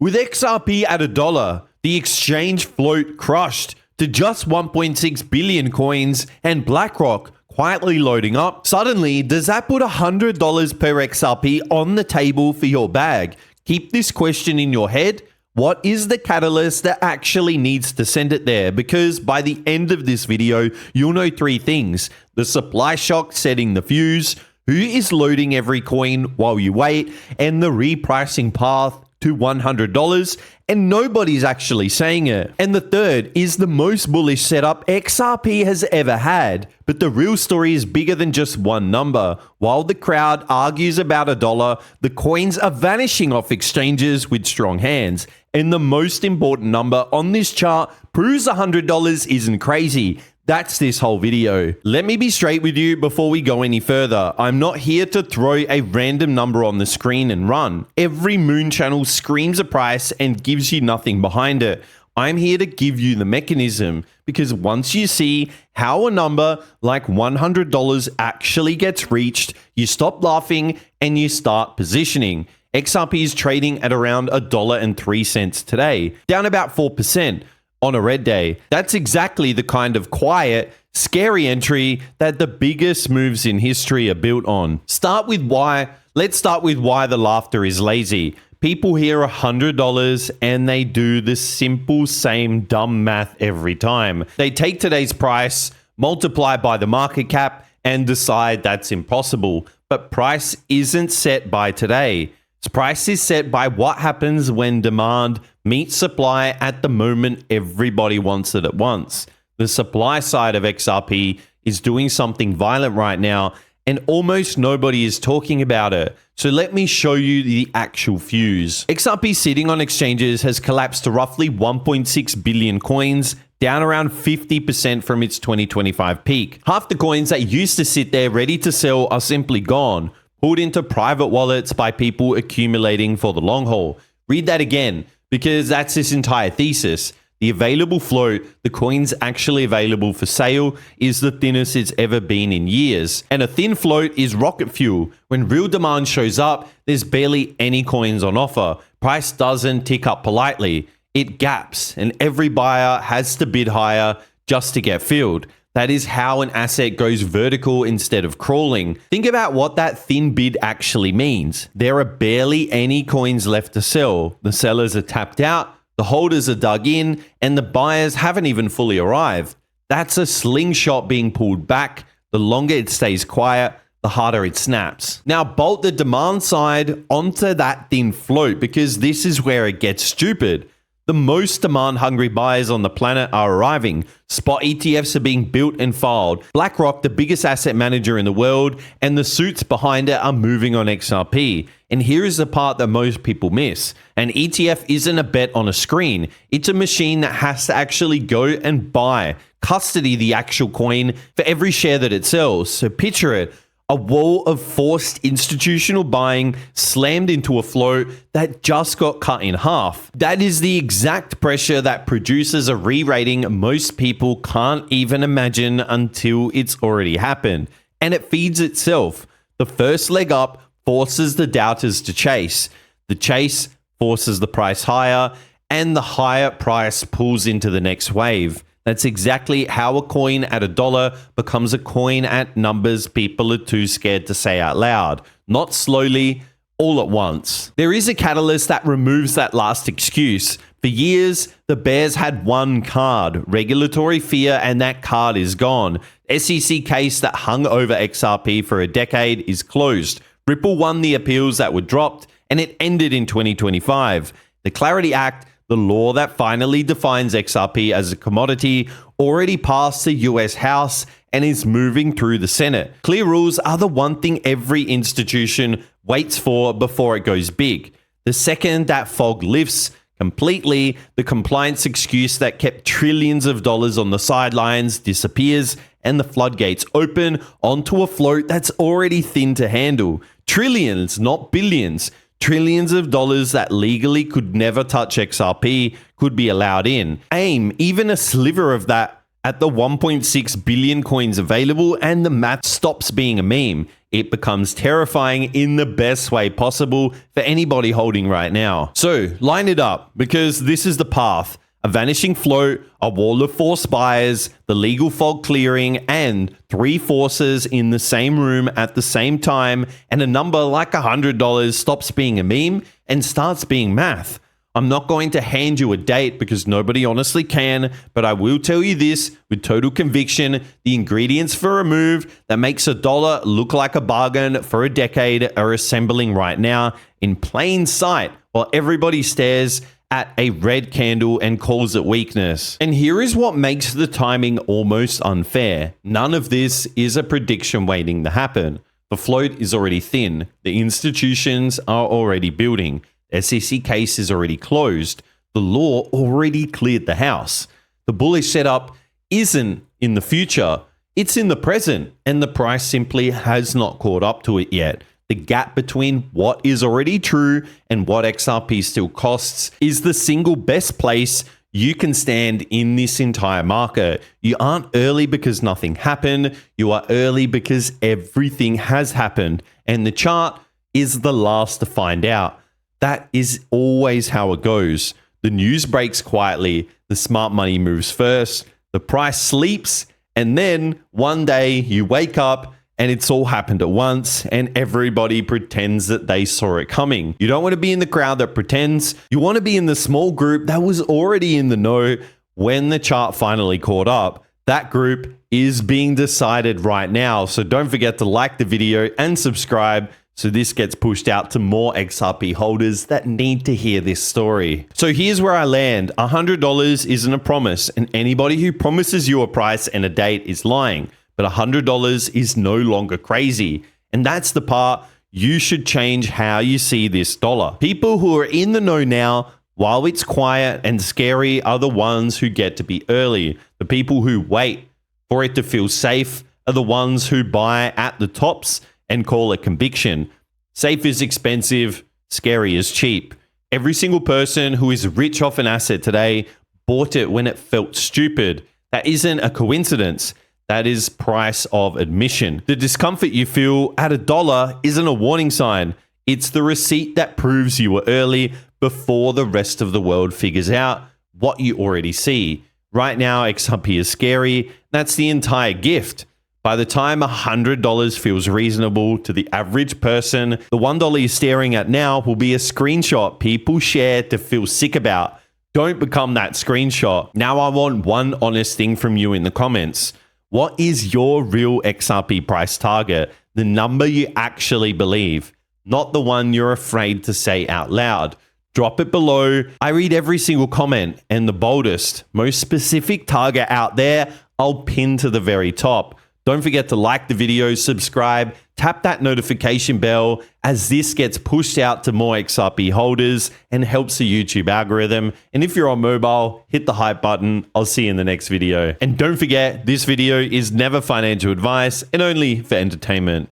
With XRP at $1, the exchange float crushed to just 1.6 billion coins and BlackRock quietly loading up. Suddenly, does that put $100 per XRP on the table for your bag? Keep this question in your head. What is the catalyst that actually needs to send it there? Because by the end of this video, you'll know three things: the supply shock setting the fuse, who is loading every coin while you wait, and the repricing path to $100, and nobody's actually saying it. And the third is the most bullish setup XRP has ever had. But the real story is bigger than just one number. While the crowd argues about $1, the coins are vanishing off exchanges with strong hands. And the most important number on this chart proves $100 isn't crazy. That's this whole video. Let me be straight with you before we go any further. I'm not here to throw a random number on the screen and run. Every moon channel screams a price and gives you nothing behind it. I'm here to give you the mechanism, because once you see how a number like $100 actually gets reached, you stop laughing and you start positioning. XRP is trading at around $1.03 today, down about 4%. On a red day. That's exactly the kind of quiet, scary entry that the biggest moves in history are built on. Let's start with why the laughter is lazy. People hear $100 and they do the simple same dumb math every time. They take today's price, multiply by the market cap, and decide that's impossible. But price isn't set by today. Price is set by what happens when demand meets supply at the moment everybody wants it at once. The supply side of XRP is doing something violent right now, and almost nobody is talking about it. So let me show you the actual fuse. XRP sitting on exchanges has collapsed to roughly 1.6 billion coins, down around 50% from its 2025 peak. Half the coins that used to sit there ready to sell are simply gone, pulled into private wallets by people accumulating for the long haul. Read that again, because that's this entire thesis. The available float, the coins actually available for sale, is the thinnest it's ever been in years. And a thin float is rocket fuel. When real demand shows up, there's barely any coins on offer. Price doesn't tick up politely. It gaps, and every buyer has to bid higher just to get filled. That is how an asset goes vertical instead of crawling. Think about what that thin bid actually means. There are barely any coins left to sell. The sellers are tapped out, the holders are dug in, and the buyers haven't even fully arrived. That's a slingshot being pulled back. The longer it stays quiet, the harder it snaps. Now bolt the demand side onto that thin float, because this is where it gets stupid. The most demand-hungry buyers on the planet are arriving. Spot ETFs are being built and filed. BlackRock, the biggest asset manager in the world, and the suits behind it are moving on XRP. And here is the part that most people miss. An ETF isn't a bet on a screen. It's a machine that has to actually go and buy, custody the actual coin for every share that it sells. So picture it. A wall of forced institutional buying slammed into a float that just got cut in half. That is the exact pressure that produces a re-rating most people can't even imagine until it's already happened. And it feeds itself. The first leg up forces the doubters to chase. The chase forces the price higher, and the higher price pulls into the next wave. That's exactly how a coin at $1 becomes a coin at numbers people are too scared to say out loud. Not slowly, all at once. There is a catalyst that removes that last excuse. For years, the bears had one card, regulatory fear, and that card is gone. SEC case that hung over XRP for a decade is closed. Ripple won the appeals that were dropped, and it ended in 2025. The Clarity Act, the law that finally defines XRP as a commodity, already passed the US House and is moving through the Senate. Clear rules are the one thing every institution waits for before it goes big. The second that fog lifts completely, the compliance excuse that kept trillions of dollars on the sidelines disappears, and the floodgates open onto a float that's already thin to handle. Trillions, not billions. Trillions of dollars that legally could never touch XRP could be allowed in. AIM, even a sliver of that, At the 1.6 billion coins available and the math stops being a meme, it becomes terrifying in the best way possible for anybody holding right now. So line it up, because this is the path. A vanishing float, a wall of forced buyers, the legal fog clearing, and 3 forces in the same room at the same time, and a number like $100 stops being a meme and starts being math. I'm not going to hand you a date because nobody honestly can, but I will tell you this with total conviction: the ingredients for a move that makes a dollar look like a bargain for a decade are assembling right now in plain sight while everybody stares at a red candle and calls it weakness. And here is what makes the timing almost unfair. None of this is a prediction waiting to happen. The float is already thin. The institutions are already building. SEC case is already closed. The law already cleared the house. The bullish setup isn't in the future, it's in the present, and the price simply has not caught up to it yet. The gap between what is already true and what XRP still costs is the single best place you can stand in this entire market. You aren't early because nothing happened. You are early because everything has happened, and the chart is the last to find out. That is always how it goes. The news breaks quietly, the smart money moves first, the price sleeps, and then one day you wake up and it's all happened at once and everybody pretends that they saw it coming. You don't want to be in the crowd that pretends. You want to be in the small group that was already in the know when the chart finally caught up. That group is being decided right now. So don't forget to like the video and subscribe so this gets pushed out to more XRP holders that need to hear this story. So here's where I land. $100 isn't a promise, and anybody who promises you a price and a date is lying. But $100 is no longer crazy. And that's the part you should change how you see this dollar. People who are in the know now, while it's quiet and scary, are the ones who get to be early. The people who wait for it to feel safe are the ones who buy at the tops and call it conviction. Safe is expensive, scary is cheap. Every single person who is rich off an asset today bought it when it felt stupid. That isn't a coincidence. That is price of admission. The discomfort you feel at $1 isn't a warning sign. It's the receipt that proves you were early before the rest of the world figures out what you already see. Right now, XRP is scary. That's the entire gift. By the time $100 feels reasonable to the average person, the $1 you're staring at now will be a screenshot people share to feel sick about. Don't become that screenshot. Now I want one honest thing from you in the comments. What is your real XRP price target? The number you actually believe, not the one you're afraid to say out loud. Drop it below. I read every single comment, and the boldest, most specific target out there, I'll pin to the very top. Don't forget to like the video, subscribe, tap that notification bell as this gets pushed out to more XRP holders and helps the YouTube algorithm. And if you're on mobile, hit the hype button. I'll see you in the next video. And don't forget, this video is never financial advice and only for entertainment.